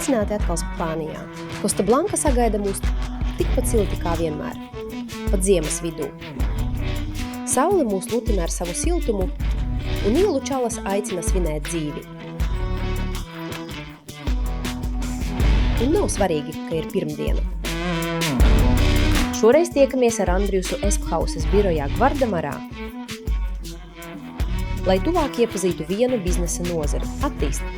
Sveicināti atkal Spānijā. Costa Blanca sagaida mūs tikpat silti kā vienmēr, pat ziemas vidū. Saule mūs lutina ar savu siltumu, un ielu čalas aicina svinēt dzīvi. Un nav svarīgi, ka ir pirmdiena. Šoreiz tiekamies ar Andriusu Esphauses birojā Gvardamarā, lai tuvāk iepazītu vienu biznesa nozari – attīstīšanu.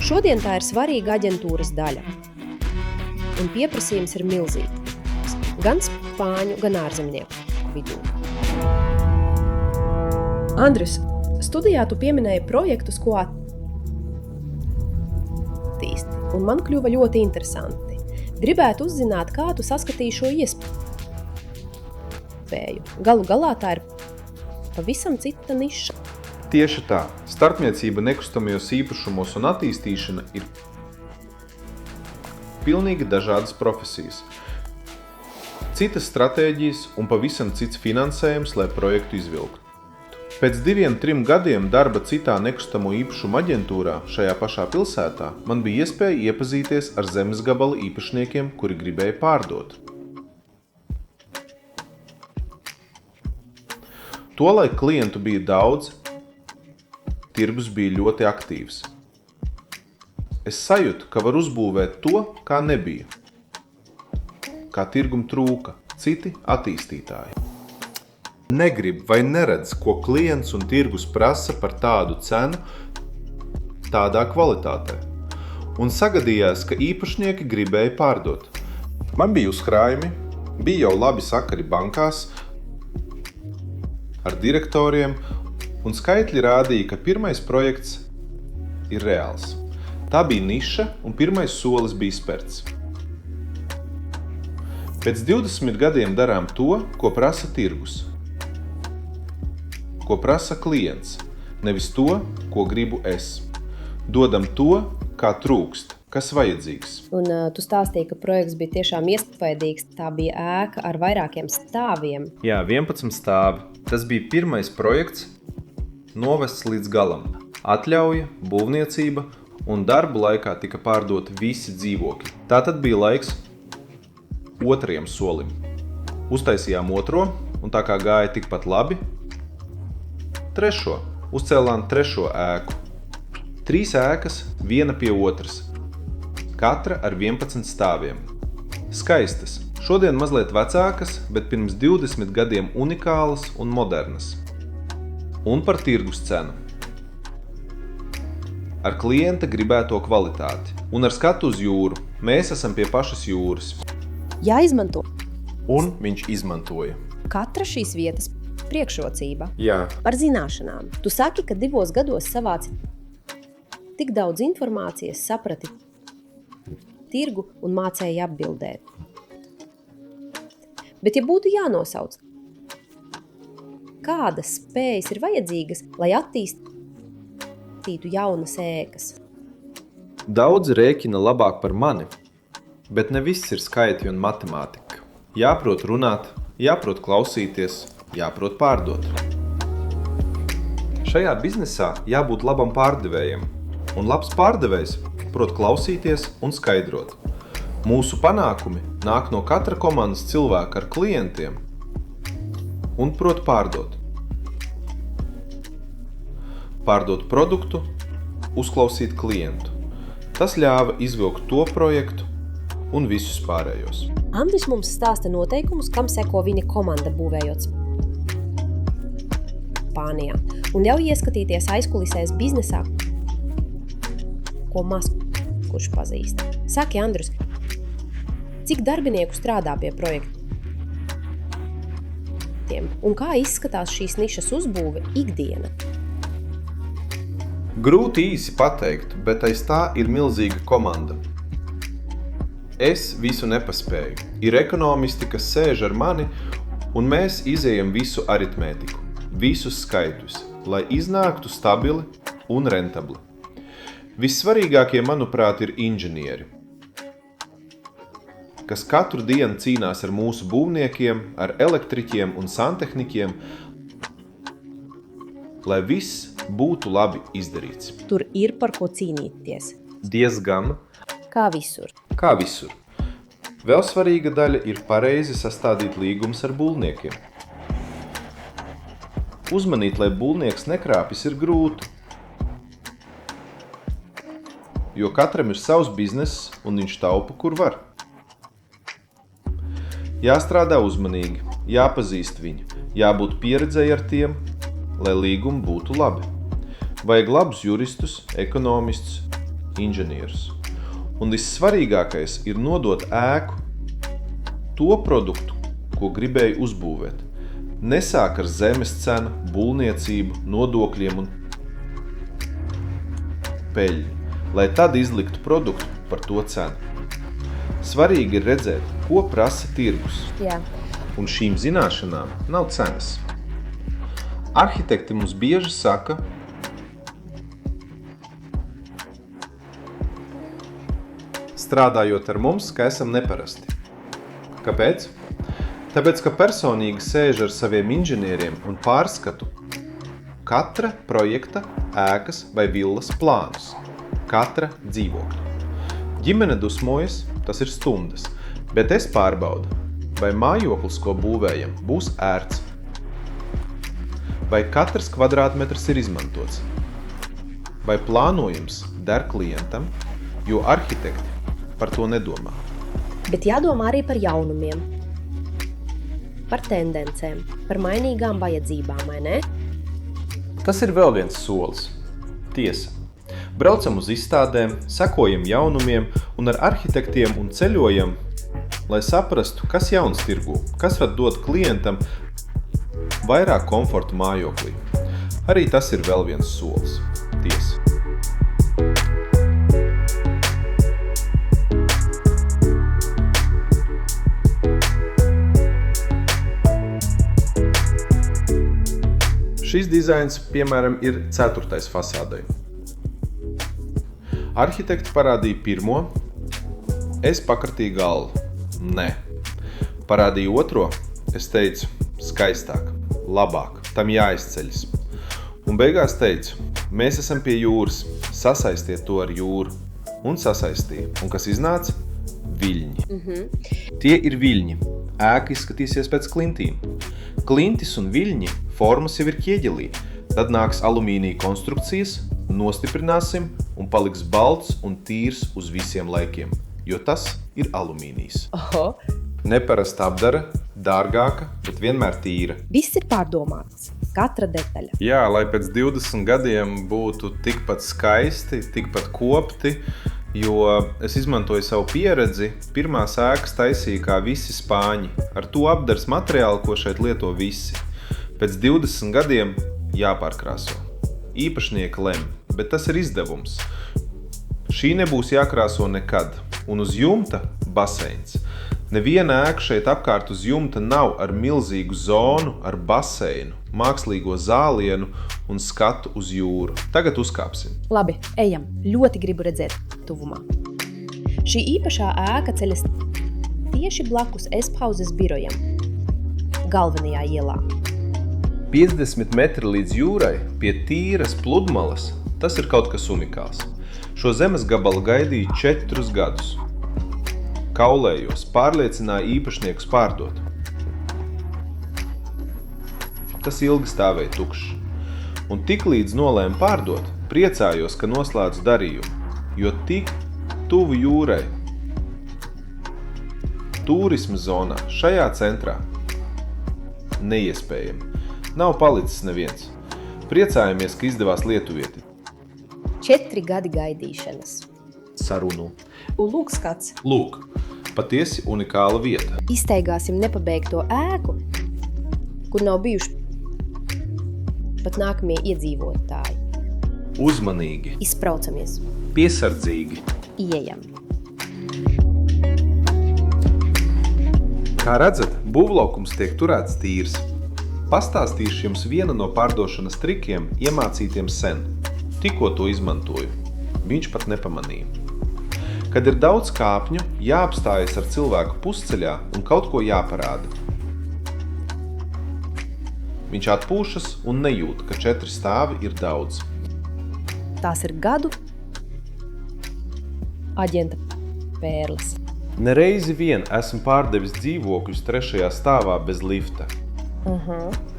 Šodien tā ir svarīga aģentūras daļa, un pieprasījums ir milzīgs, gan spāņu, gan ārzemnieku vidū. Andrius, studijā tu pieminēji projektus, ko attīsti, un man kļuva ļoti interesanti. Gribētu uzzināt, kā tu saskatīji šo iespēju. Galu galā tā ir pavisam cita niša. Tieši tā. Starpniecība nekustamajos īpašumos un attīstīšana ir pilnīgi dažādas profesijas. Citas stratēģijas un pavisam cits finansējums, lai projektu izvilktu. Pēc 2-3 gadiem darba citā nekustamo īpašumu aģentūrā šajā pašā pilsētā man bija iespēja iepazīties ar zemes gabala īpašniekiem, kuri gribēja pārdot. Tolaik klientu bija daudz, tirgus bija ļoti aktīvs. Es sajūtu, ka var uzbūvēt to, kā nebija. Kā tirgum trūka, citi attīstītāji. Negrib vai neredz, ko klients un tirgus prasa par tādu cenu, tādā kvalitātē. Un sagadījās, ka īpašnieki gribēja pārdot. Man bija uzkrājumi, bija jau labi sakari bankās, ar direktoriem, un skaitļi rādīja, ka pirmais projekts ir reāls. Tā bija niša, un pirmais solis bija spērts. Pēc 20 gadiem darām to, ko prasa tirgus. Ko prasa klients, nevis to, ko gribu es. Dodam to, kā trūkst, kas vajadzīgs. Un tu stāstīji, ka projekts bija tiešām iespaidīgs. Tā bija ēka ar vairākiem stāviem. Jā, 11 stāvi. Tas bija pirmais projekts, novests līdz galam. Atļauja, būvniecība un darbu laikā tika pārdoti visi dzīvokļi. Tātad bija laiks otrajam solim. Uztaisījām otro, un tā kā gāja tikpat labi, trešo. Uzcēlām trešo ēku. 3 ēkas, viena pie otras. Katra ar 11 stāviem. Skaistas. Šodien mazliet vecākas, bet pirms 20 gadiem unikālas un modernas. Un par tirgus cenu. Ar klienta gribēto kvalitāti. Un ar skatu uz jūru. Mēs esam pie pašas jūras. Jāizmanto. Un viņš izmantoja. Katra šīs vietas priekšrocība. Jā. Par zināšanām. Tu saki, ka 2 gados savāci tik daudz informācijas, saprati tirgu un mācēji atbildēt. Bet ja būtu jānosauc, kādas spējas ir vajadzīgas, lai attīstītu jaunas ēkas? Daudzi rēķina labāk par mani, bet ne viss ir skaitļi un matemātika. Jāprot runāt, jāprot klausīties, jāprot pārdot. Šajā biznesā jābūt labam pārdevējam, un labs pārdevējs prot klausīties un skaidrot. Mūsu panākumi nāk no katra komandas cilvēka ar klientiem un prot pārdot. Pārdot produktu, uzklausīt klientu. Tas ļāva izvilkt to projektu un visus pārējos. Andris mums stāsta noteikumus, kam seko viņa komanda būvējot Spānijā, un ļauj ieskatīties aizkulisēs biznesā, ko maz kurš pazīst. Saki, Andrius, cik darbinieku strādā pie projektiem, un kā izskatās šīs nišas uzbūve ikdiena? Grūti īsi pateikt, bet aiz tā ir milzīga komanda. Es visu nepaspēju. Ir ekonomisti, kas sēž ar mani, un mēs izejam visu aritmētiku, visus skaitļus, lai iznāktu stabili un rentabli. Vissvarīgākie, manuprāt, ir inženieri, kas katru dienu cīnās ar mūsu būvniekiem, ar elektriķiem un santehnikiem, lai viss būtu labi izdarīts. Tur ir par ko cīnīties. Diezgan, Kā visur. kā visur. Vēl svarīga daļa ir pareizi sastādīt līgumus ar būvniekiem. Uzmanīt, lai būvnieks nekrāpjas, ir grūti, jo katram ir savs bizness un viņš taupa, kur var. Jāstrādā uzmanīgi, jāpazīst viņu, jābūt pieredzēji ar tiem, lai līgumi būtu labi. Vajag labus juristus, ekonomistus, inženierus. Un vissvarīgākais ir nodot ēku to produktu, ko gribēju uzbūvēt. Nesāk ar zemes cenu, būvniecību, nodokļiem un peļņu, lai tad izliktu produktu par to cenu. Svarīgi ir redzēt, ko prasa tirgus, Jā. un šīm zināšanām nav cenas. Arhitekti mums bieži saka, strādājot ar mums, ka esam neparasti. Kāpēc? Tāpēc, ka personīgi sēž ar saviem inženieriem un pārskatu katra projekta, ēkas vai villas plānus, katra dzīvokļa. Ģimene dusmojas, tas ir stundas, bet es pārbaudu, vai mājoklis, ko būvējam, būs ērts, vai katrs kvadrātmetrs ir izmantots, vai plānojums der klientam, jo arhitekti par to nedomā. Bet jādomā arī par jaunumiem, par tendencēm, par mainīgām vajadzībām, vai ne? Tas ir vēl viens solis. Tiesa. Braucam uz izstādēm, sekojam jaunumiem un ar arhitektiem un ceļojam, lai saprastu, kas jauns tirgū, kas var dot klientam vairāk komfortu mājoklī. Arī tas ir vēl viens solis. Tiesa. Šis dizains, piemēram, ir 4. fasādai. Arhitekti parādīja pirmo, es pakratīju galvu. Nē. Parādīju otro, es teicu, skaistāk, labāk, tam jāizceļas. Un beigās teicu, mēs esam pie jūras, sasaistiet to ar jūru. Un sasaistīja. Un kas iznāca? Viļņi. Tie ir viļņi. Ēka izskatīsies pēc klintīm. Klintis un viļņi formas jau ir ķieģelī. Tad nāks alumīnija konstrukcijas, nostiprināsim un paliks balts un tīrs uz visiem laikiem, jo tas ir alumīnijs. Oho. Neparasta apdara, dārgāka, bet vienmēr tīra. Viss ir pārdomāts. Katra detaļa. Jā, lai pēc 20 gadiem būtu tikpat skaisti, tikpat kopti, jo es izmantoju savu pieredzi. Pirmās ēkas taisīja kā visi spāņi, ar to apdars materiālu, ko šeit lieto visi. Pēc 20 gadiem jāpārkrāso. Īpašnieki lem, bet tas ir izdevums. Šī nebūs jākrāso nekad. Un uz jumta baseins. Neviena ēka šeit apkārt uz jumta nav ar milzīgu zonu, ar baseinu, mākslīgo zālienu un skatu uz jūru. Tagad uzkāpsim. Labi, ejam. Ļoti gribu redzēt tuvumā. Šī īpašā ēka ceļas tieši blakus Espauzes birojam, galvenajā ielā. 50 metri līdz jūrai pie tīras pludmalas, tas ir kaut kas unikāls. Šo zemes gabalu gaidīju 4 gadus. Kaulējos, pārliecināja īpašniekus pārdot. Tas ilgi stāvēja tukšs. Un tik līdz nolēmu pārdot, priecājos, ka noslēdzu darījumu, jo tik tuvu jūrai, turisma zonā, šajā centrā, neiespējami. Nav palicis neviens. Priecājamies, ka izdevās lietuvieti. 4 gadi gaidīšanas. Sarunu. Un lūk skats. Lūk, patiesi unikāla vieta. Izteigāsim nepabeigto ēku, kur nav bijuši pat nākamie iedzīvotāji. Uzmanīgi, Izspraucamies. piesardzīgi. Ieejam. Kā redzat, būvlaukums tiek turēts tīrs. Pastāstīšu jums vienu no pārdošanas trikiem, iemācītiem sen. Tikko to izmantoju. Viņš pat nepamanīja. Kad ir daudz kāpņu, jāapstājas ar cilvēku pusceļā un kaut ko jāparāda. Viņš atpūšas un nejūt, ka 4 stāvi ir daudz. Tās ir gadu aģenta pērles. Nereizi vien esmu pārdevis dzīvokļus 3. stāvā bez lifta.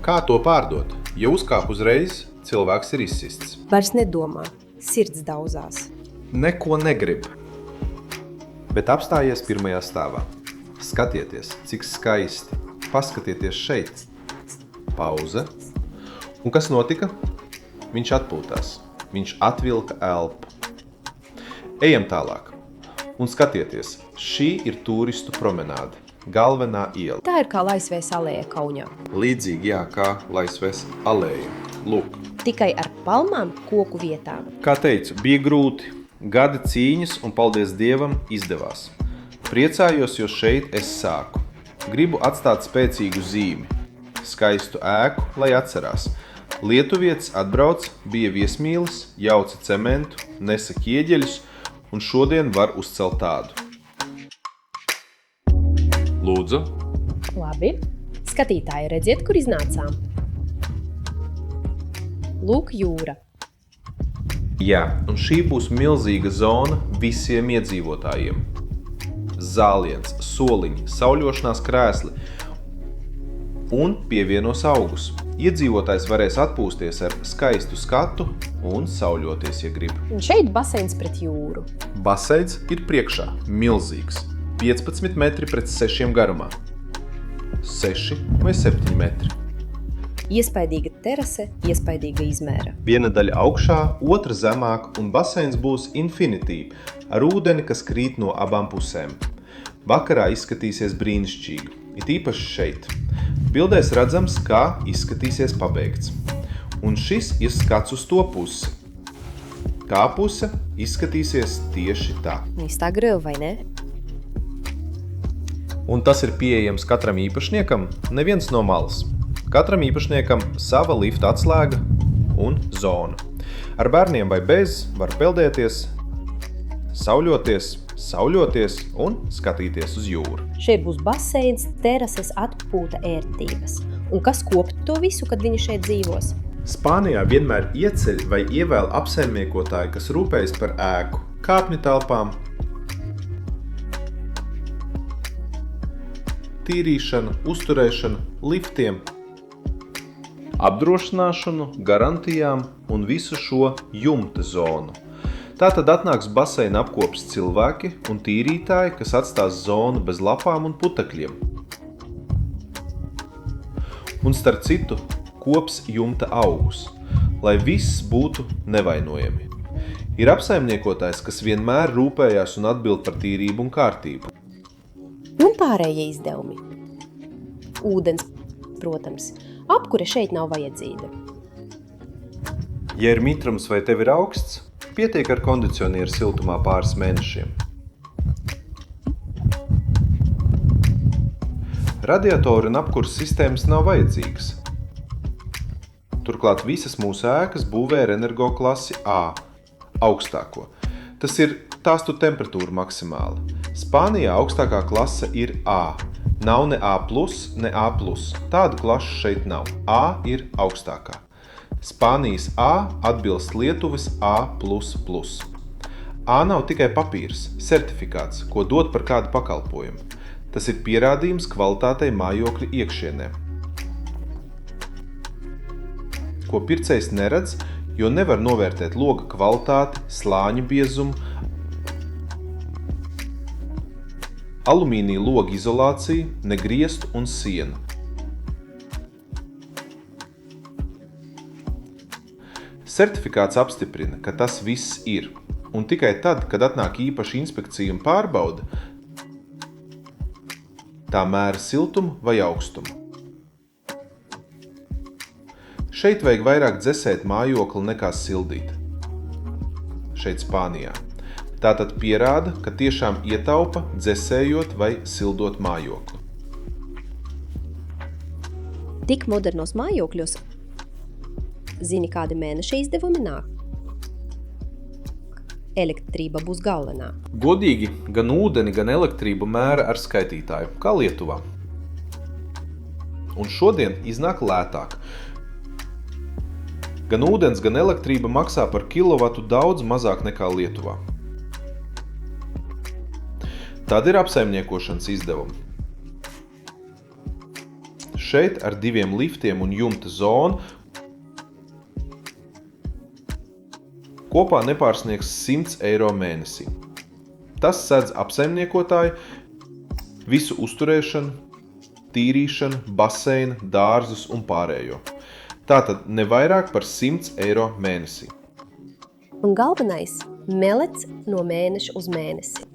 Kā to pārdot? Ja uzkāp uzreiz, cilvēks ir izsists. Vairs nedomā, sirds daudzās. Neko negrib. Bet apstājies 1. stāvā. Skatieties, cik skaisti. Paskatieties šeit. Pauze. Un kas notika? Viņš atpūtās. Viņš atvilka elpu. Ejam tālāk. Un skatieties, šī ir turistu promenāde, galvenā iela. Tā ir kā Laisvēs alēja Kaunijā. Līdzīgi kā Laisvēs alēja. Lūk. Tikai ar palmām koku vietām. Kā teicu, bija grūti. Gadi cīņas un paldies Dievam izdevās. Priecājos, jo šeit es sāku. Gribu atstāt spēcīgu zīmi. Skaistu ēku, lai atcerās. Lietuvietis atbrauc, bija viesmīlis, jauca cementu, nesa ķieģeļus un šodien var uzcelt tādu. Lūdzu. Labi. Skatītāji, redziet, kur iznācām? Lūk, jūra. Jā, un šī būs milzīga zona visiem iedzīvotājiem. Zāliens, soliņi, sauļošanās krēsli un pievienos augus. Iedzīvotājs varēs atpūsties ar skaistu skatu un sauļoties, ja grib. Un šeit baseins pret jūru. Baseins ir priekšā, milzīgs. 15 metri pret 6 garumā. 6 vai 7 metri. Iespaidīga terase, iespaidīga izmēra. Viena daļa augšā, otra zemāk un baseins būs infinitīvi ar ūdeni, kas krīt no abām pusēm. Vakarā izskatīsies brīnišķīgi, it īpaši šeit. Bildēs redzams, kā izskatīsies pabeigts. Un šis ir skats uz to pusi. Tā puse izskatīsies tieši tā. Īstā grila, vai ne? Un tas ir pieejams katram īpašniekam, neviens no malas. Katram īpašniekam sava lifta atslēga un zona. Ar bērniem vai bez var peldēties, sauļoties un skatīties uz jūru. Šeit būs baseins, terases, atpūta, ērtības. Un kas koptu to visu, kad viņi šeit dzīvos? Spānijā vienmēr ieceļ vai ievēl apsaimniekotāji, kas rūpējas par ēku, kāpņu telpām, tīrīšanu, uzturēšanu, liftiem, apdrošināšanu, garantijām un visu šo jumta zonu. Tātad atnāks baseina apkops cilvēki un tīrītāji, kas atstās zonu bez lapām un putekļiem. Un starp citu, kops jumta augus, lai viss būtu nevainojami. Ir apsaimniekotājs, kas vienmēr rūpējās un atbild par tīrību un kārtību. Un pārējie izdevumi. Ūdens, protams. Apkure šeit nav vajadzīga. Ja ir mitrums vai tev ir augsts, pietiek ar kondicionieru siltumā pāris mēnešiem. Radiatori un apkures sistēmas nav vajadzīgas. Turklāt visas mūsu ēkas būvē ar energoklasi A, augstāko. Tas ir tāstu temperatūra maksimāla. Spānijā augstākā klase ir A. Nav ne A+, ne A+. Tādu klašu šeit nav. A ir augstākā. Spānijas A atbilst Lietuvas A++. A nav tikai papīrs, certifikāts, ko dod par kādu pakalpojumu. Tas ir pierādījums kvalitātei mājokļa iekšienē, ko pircējs neredz, jo nevar novērtēt loga kvalitāti, slāņu biezumu, alumīnija loga izolāciju, ne griestu un sienu. Certifikāts apstiprina, ka tas viss ir, un tikai tad, kad atnāk īpaša inspekcija un pārbauda, tā mēra siltumu vai augstumu. Šeit vajag vairāk dzesēt mājokli nekā sildīt. Šeit Spānijā. Tātad pierāda, ka tiešām ietaupa dzesējot vai sildot mājokli. Tik modernos mājokļos zini, kādi mēneša izdevumi nāk. Elektrība būs galvenā. Godīgi, gan ūdeni, gan elektrību mēra ar skaitītāju, kā Lietuvā. un šodien iznāk lētāk. Gan ūdens, gan elektrība maksā par kilovatu daudz mazāk nekā Lietuvā. Tad ir apsaimniekošanas izdevumi. Šeit ar 2 liftiem un jumta zonu kopā nepārsniegs 100 eiro mēnesī. Tas sedz apsaimniekotāju, visu uzturēšanu, tīrīšanu, baseinu, dārzus un pārējo. Tātad ne vairāk par 100 eiro mēnesī. Un galvenais – melec no mēneša uz mēnesi.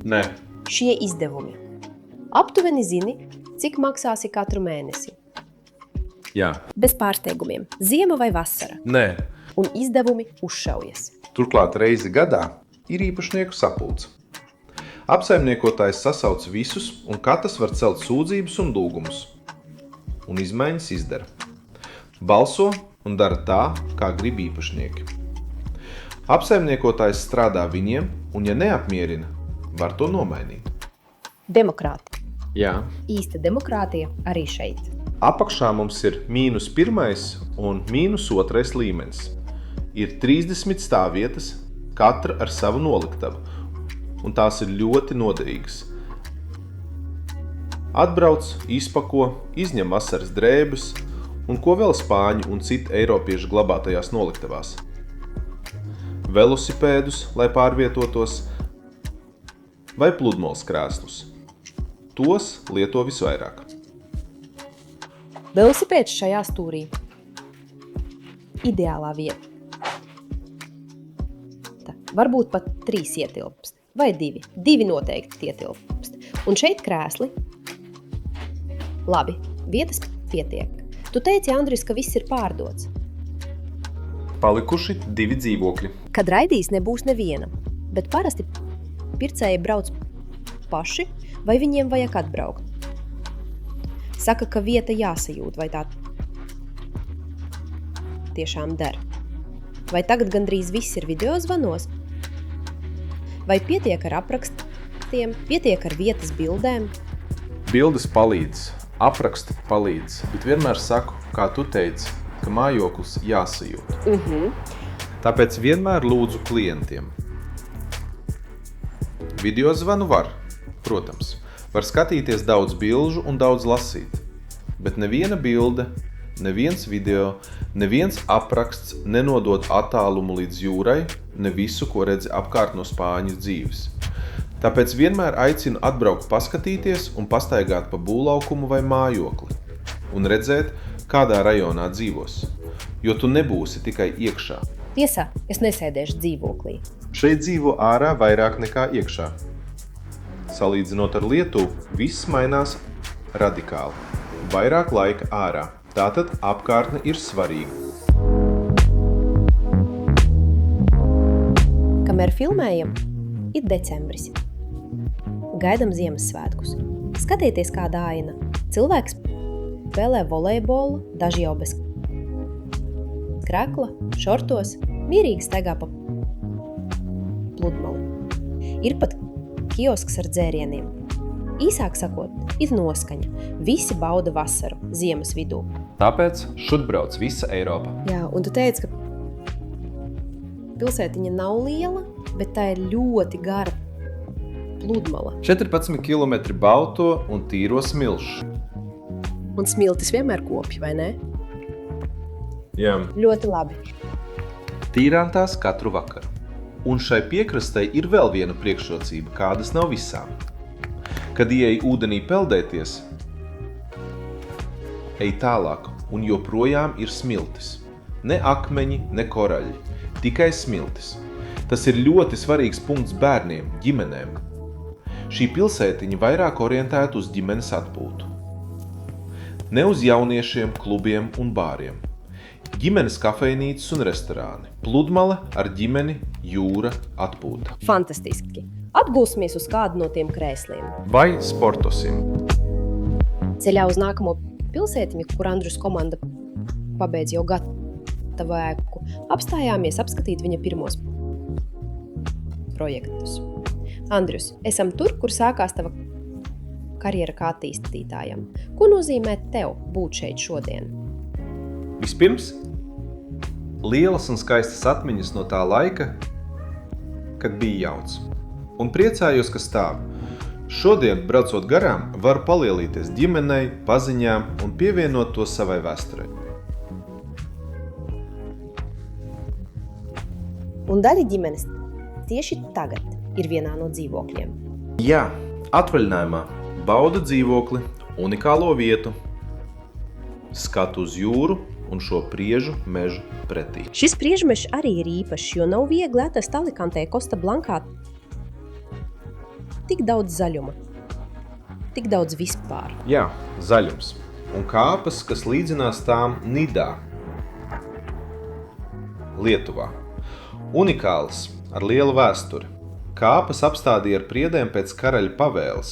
Nē. Šie izdevumi. Aptuveni zini, cik maksāsi katru mēnesi. Jā. Bez pārsteigumiem. Ziema vai vasara. Nē. Un izdevumi uzšaujas. Turklāt reizi gadā ir īpašnieku sapulce. Apsaimniekotājs sasauc visus, un katrs var celt sūdzības un lūgumus. Un izmaiņas izdara. Balso un dara tā, kā grib īpašnieki. Apsaimniekotājs strādā viņiem, un ja neapmierina, var to nomainīt. Demokrāti. Jā. Īsta demokrātija arī šeit. Apakšā mums ir -1 un -2 līmenis. Ir 30 stāvvietas, katra ar savu noliktavu, un tās ir ļoti noderīgas. Atbrauc, izpako, izņem vasaras drēbes, un ko vēl spāņu un citu eiropiešu glabātajās noliktavās. Velosipēdus, lai pārvietotos, vai pludmales krēslus. Tos lieto visvairāk. Velosipēds šajā stūrī. Ideālā vieta. Varbūt pat 3 ietilpst. Vai 2. 2 noteikti ietilpst. Un šeit krēsli. Labi, vietas pietiek. Tu teici, Andris, ka viss ir pārdots. Palikuši 2 dzīvokļi. Kad raidīs, nebūs neviena. Bet parasti pircēji brauc paši, vai viņiem vajag atbraukt. Saka, ka vieta jāsajūt, vai tā tiešām der. Vai tagad gandrīz viss ir video zvanos? Vai pietiek ar aprakstiem, pietiek ar vietas bildēm? Bildes palīdz, apraksti palīdz, bet vienmēr saku, kā tu teici, ka mājoklis jāsajūt. Tāpēc vienmēr lūdzu klientiem. Video zvanu var, protams. Var skatīties daudz bilžu un daudz lasīt. Bet neviena bilde, neviens video, neviens apraksts nenodod attālumu līdz jūrai, ne visu, ko redzi apkārt no spāņu dzīves. Tāpēc vienmēr aicinu atbraukt paskatīties un pastaigāt pa būvlaukumu vai mājokli un redzēt, kādā rajonā dzīvos, jo tu nebūsi tikai iekšā. Tiesā, es nesēdēšu dzīvoklī. Šeit dzīvo ārā vairāk nekā iekšā. Salīdzinot ar Lietuvu, viss mainās radikāli. Vairāk laika ārā. Tātad apkārtne ir svarīga. Kamēr filmējam, ir decembris. Gaidam Ziemassvētkus. Skatieties, kāda aina. Cilvēks spēlē volejbolu, daži jau bez krekla, šortos, mierīgi staigā pa pludmali. Ir pat kiosks ar dzērieniem. Īsāk sakot, ir noskaņa. Visi bauda vasaru, ziemas vidū. Tāpēc šut brauc visa Eiropa. Jā, un tu teici, ka pilsētiņa nav liela, bet tā ir ļoti gara pludmala. 14 km balto un tīro smilšu. Un smiltis vienmēr kopj, vai ne? Jā. Ļoti labi. Tīrām tās katru vakaru. Un šai piekrastei ir vēl viena priekšrocība, kādas nav visām. Kad ieej ūdenī peldēties, ej tālāk un joprojām ir smiltis. Ne akmeņi, ne koraļi, tikai smiltis. Tas ir ļoti svarīgs punkts bērniem, ģimenēm. Šī pilsētiņa vairāk orientēta uz ģimenes atpūtu. Ne uz jauniešiem, klubiem un bāriem. Ģimenes kafejnīcas un restorāni, pludmale ar ģimeni, jūra, atpūta. Fantastiski. Atgulsimies uz kādu no tiem krēsliem. Vai sportosim. Ceļā uz nākamo pilsētiņu, kur Andrus komanda pabeidz jau gatavu ēku, apstājāmies apskatīt viņa pirmos projektus. Andrus, esam tur, kur sākās tava karjera kā attīstītājam. Ko nozīmē tev būt šeit šodien? Vispirms, lielas un skaistas atmiņas no tā laika, kad bija jauns. Un priecājos, ka stāv. Šodien, braucot garām, varu palielīties ģimenei, paziņām un pievienot to savai vēsturei. Un daļa ģimenes tieši tagad ir vienā no dzīvokļiem. Jā, atvaļinājumā bauda dzīvokli, unikālo vietu, skatu uz jūru un šo priežu mežu pretī. Šis priežmežs arī ir īpašs, jo nav viegli atrast Alicantē Costa Blankā tik daudz zaļuma, tik daudz vispār. Jā, zaļums un kāpas, kas līdzinās tām Nidā, Lietuvā. Unikāls, ar lielu vēsturi. Kāpas apstādīja ar priedēm pēc karaļa pavēles,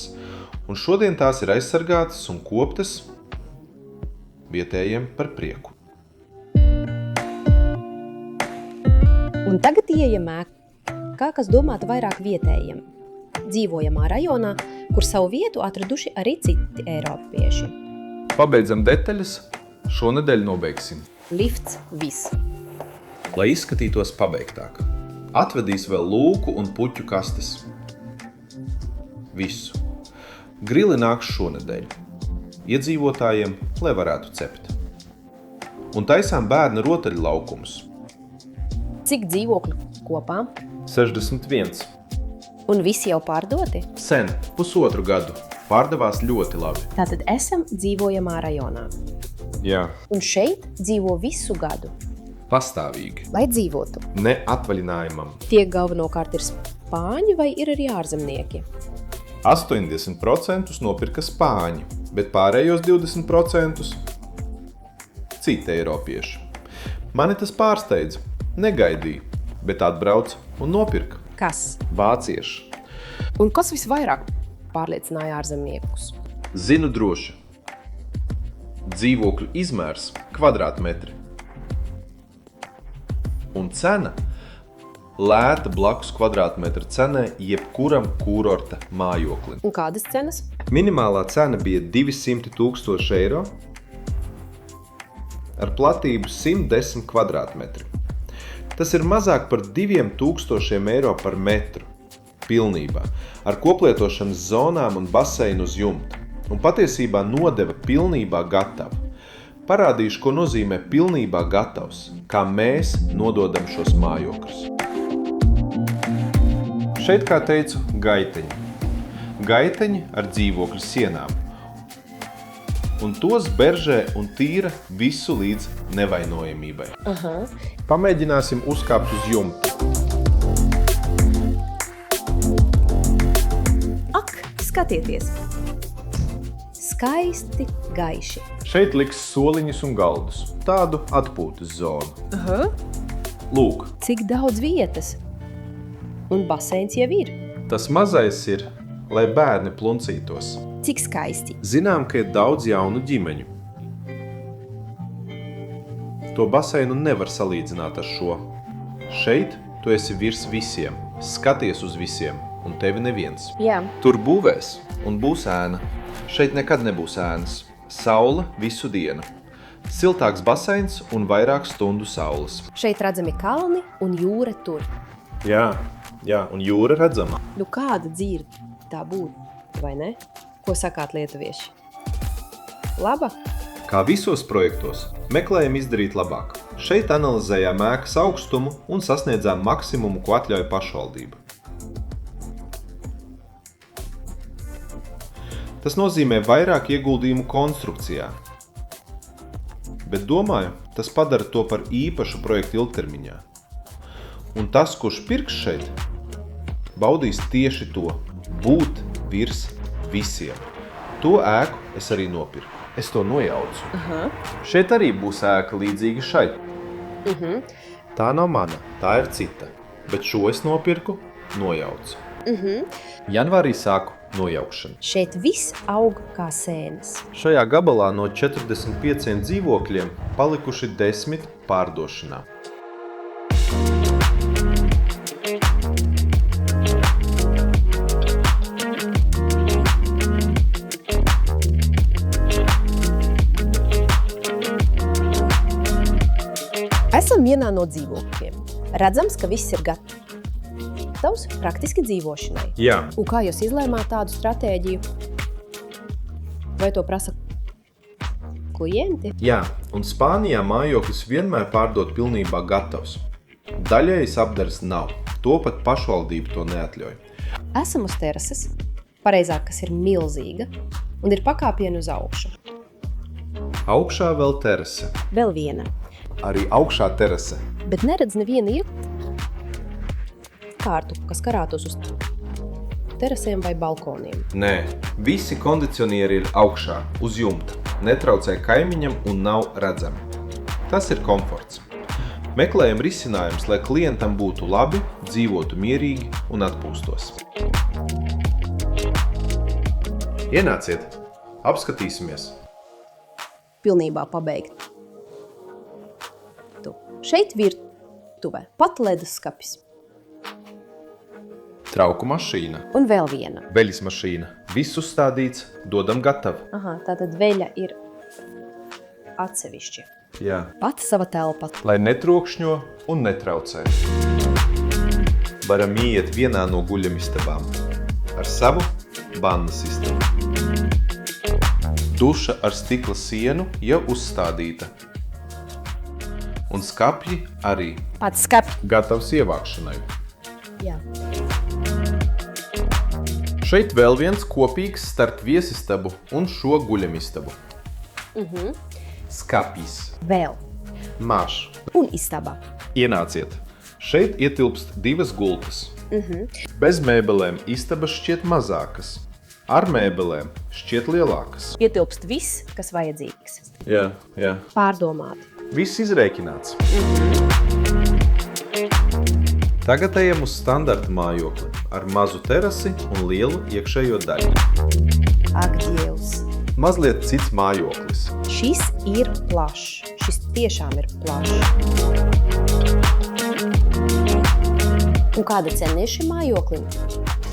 un šodien tās ir aizsargātas un koptas vietējiem par prieku. Un tagad ieejam ēkā, kas domāta vairāk vietējiem, dzīvojamā rajonā, kur savu vietu atraduši arī citi eiropieši. Pabeidzam detaļas, šonedēļ nobeigsim. Lifts viss. Lai izskatītos pabeigtāk, atvedīs vēl lūku un puķu kastes. Visu. Grili nāks šonedēļ. Iedzīvotājiem, lai varētu cept. Un taisām bērna rotaļlaukumus. Cik dzīvokļu kopā? 61. Un visi jau pārdoti? Sen, 1,5 gadu. Pārdevās ļoti labi. Tātad esam dzīvojamā rajonā. Jā. Un šeit dzīvo visu gadu, Pastāvīgi. lai dzīvotu. Ne atvaļinājumam. Tie galvenokārt ir spāņi vai ir arī ārzemnieki? 80% nopirka spāņi, bet pārējos 20% citi eiropieši. Mani tas pārsteidza. Negaidīju, bet atbrauc un nopirka. Kas? Vācieši. Un kas visvairāk pārliecināja ārzemniekus? Zinu droši. Dzīvokļu izmērs kvadrātmetri. Un cena lēta blakus kvadrātmetra cenai jebkuram kurorta mājoklim. Un kādas cenas? Minimālā cena bija 200 000 eiro ar platību 110 kvadrātmetri. Tas ir mazāk par 2000 eiro par metru pilnībā, ar koplietošanas zonām un baseinu uz jumta. Un patiesībā nodeva pilnībā gatava. Parādīšu, ko nozīmē pilnībā gatavs, kā mēs nododam šos mājokļus. Šeit, kā teicu, gaiteņi. Gaiteņi ar dzīvokļu sienām. Un tos beržē un tīra visu līdz nevainojamībai. Pamēģināsim uzkāpt uz jumta. Ak, skatieties! Skaisti gaiši. Šeit liks soliņus un galdus, tādu atpūtas zonu. Lūk, Cik daudz vietas? Un baseins jau ir. tas mazais ir, lai bērni pluncītos. Cik skaisti. Zinām, ka ir daudz jaunu ģimeņu. To baseinu nevar salīdzināt ar šo. Šeit tu esi virs visiem, skaties uz visiem, un tevi neviens. Jā. Tur būvēs un būs ēna. Šeit nekad nebūs ēnas. Saule visu dienu. Siltāks baseins un vairāk stundu saules. Šeit redzami kalni un jūra tur. Jā, un jūra redzama. Nu kāda dzīve tā būtu, vai ne? Ko sakāt lietuvieši? Laba? Kā visos projektos, meklējam izdarīt labāk. Šeit analizējām ēkas augstumu un sasniedzām maksimumu, ko atļauj pašvaldība. Tas nozīmē vairāk ieguldījumu konstrukcijā. Bet domāju, tas padara to par īpašu projektu ilgtermiņā. Un tas, kurš pirks šeit, baudīs tieši to – būt virs visiem. To ēku es arī nopirku. Es to nojaucu. Šeit arī būs ēka līdzīga šai. Tā nav mana, tā ir cita. Bet šo es nopirku, nojaucu. Janvārī sāku nojaukšanu. Šeit viss aug kā sēnes. Šajā gabalā no 45 dzīvokļiem palikuši 10 pārdošanā. vienā no dzīvokļiem. Redzams, ka viss ir gatavs praktiski dzīvošanai. Jā. Un kā jūs izlēmāt tādu stratēģiju? Vai to prasa klienti? Jā, un Spānijā mājoklis vienmēr pārdod pilnībā gatavs. Daļējas apdares nav, to pat pašvaldība to neatļauj. Esam uz terases, pareizāk, kas ir milzīga, un ir pakāpieni uz augšu. Augšā vēl terase. Vēl viena, Arī augšā terase. bet neredz nevienu iekārtu, kas karātos uz terasēm vai balkoniem. Nē, visi kondicionieri ir augšā, uz jumta. Netraucē kaimiņam un nav redzami. Tas ir komforts. Meklējam risinājums, lai klientam būtu labi, dzīvotu mierīgi un atpūstos. Ienāciet, apskatīsimies. Pilnībā pabeigt. Šeit virtuve, pat leduskapis. Trauku mašīna, Un vēl viena. veļas mašīna. Viss uzstādīts, dodam gatavu. Aha, tātad veļa ir atsevišķi. Jā. Pati sava telpa. Lai netrokšņo un netraucē. Varam iet vienā no guļamistabām ar savu vannas istabu. Duša ar stikla sienu jau uzstādīta. Un skapji arī Pats skapis. gatavs ievākšanai. Jā. Šeit vēl viens kopīgs starp viesistabu un šo guļamistabu. Skapjis. Vēl. Mašs. Un istaba. Ienāciet. Šeit ietilpst 2 gultas. Bez mēbelēm istabas šķiet mazākas. Ar mēbelēm šķiet lielākas. Ietilpst viss, kas vajadzīgs. Jā. Pārdomāt. Viss izrēķināts. Tagad ejam uz standarta mājokli ar mazu terasi un lielu iekšējo daļu. Ak, Dievs. Mazliet cits mājoklis. Šis ir plašs. Šis tiešām ir plašs. Un kāda cena ir šim mājoklim?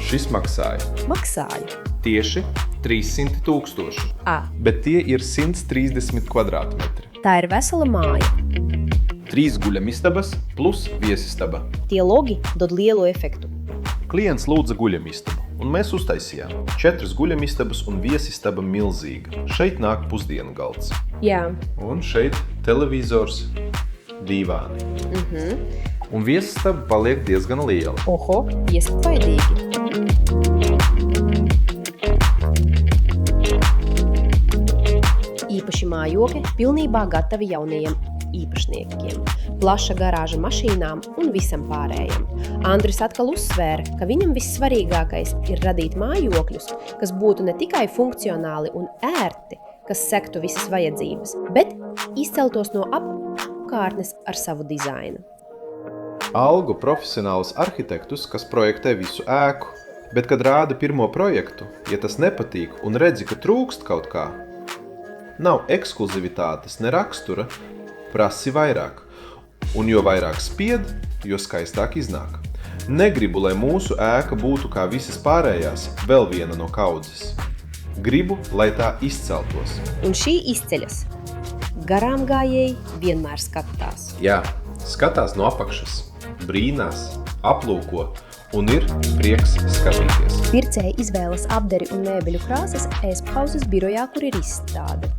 Šis maksāja Maksāju. tieši 300 000, bet tie ir 130 kvadrātmetri. Tā ir vesela māja. 3 guļamistabas plus viesistaba. Tie logi dod lielu efektu. Klients lūdza guļamistabu, un mēs uztaisījām 4 guļamistabas un viesistaba milzīga. Šeit nāk pusdienu galds. Jā. Un šeit televizors, dīvāni. Un viesistaba paliek diezgan liela. Oho, iespaidīgi. Īpaši mājokļi pilnībā gatavi jaunajiem īpašniekiem. Plaša garāža mašīnām un visam pārējam. Andris atkal uzsvēra, ka viņam vissvarīgākais ir radīt mājokļus, kas būtu ne tikai funkcionāli un ērti, kas sektu visas vajadzības, bet izceltos no apkārtnes ar savu dizainu. Algu profesionālus arhitektus, kas projektē visu ēku, bet kad rāda pirmo projektu, ja tas nepatīk un redzi, ka trūkst kaut kā, nav ekskluzivitātes, ne rakstura, prasi vairāk. Un jo vairāk spied, jo skaistāk iznāk. Negribu, lai mūsu ēka būtu kā visas pārējās, vēl viena no kaudzes. Gribu, lai tā izceltos. Un šī izceļas. Garām gājēji vienmēr skatās. Jā, skatās no apakšas, brīnās, aplūko un ir prieks skatīties. Pircēji izvēlas apderi un mēbeļu krāsas ēstpauzes birojā, kur ir izstāde.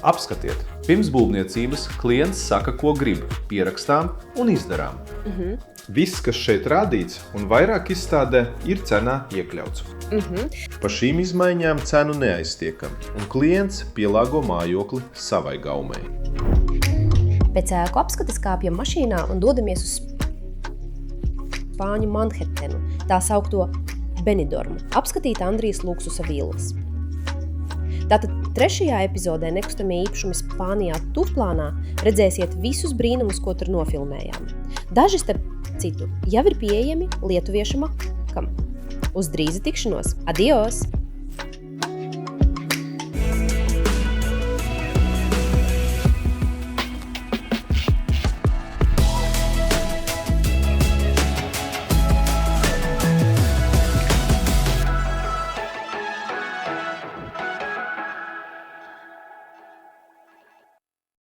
Apskatiet, pirms būvniecības klients saka, ko grib, pierakstām un izdarām. Viss, kas šeit rādīts un vairāk izstādē, ir cenā iekļauts. Pa šīm izmaiņām cenu neaiztiekam, un klients pielāgo mājokli savai gaumei. Pēc ēku apskates kāpjam mašīnā un dodamies uz Spāņu Manhetenu, tā saukto Benidormu, apskatīt Andrijas luksusa villas. Tātad 3. epizodē Nekustamie īpašumi Spānijā turplānā redzēsiet visus brīnumus, ko tur nofilmējām. Daži, starp citu, jau ir pieejami lietuviešu makam. Uz drīzu tikšanos! Adios!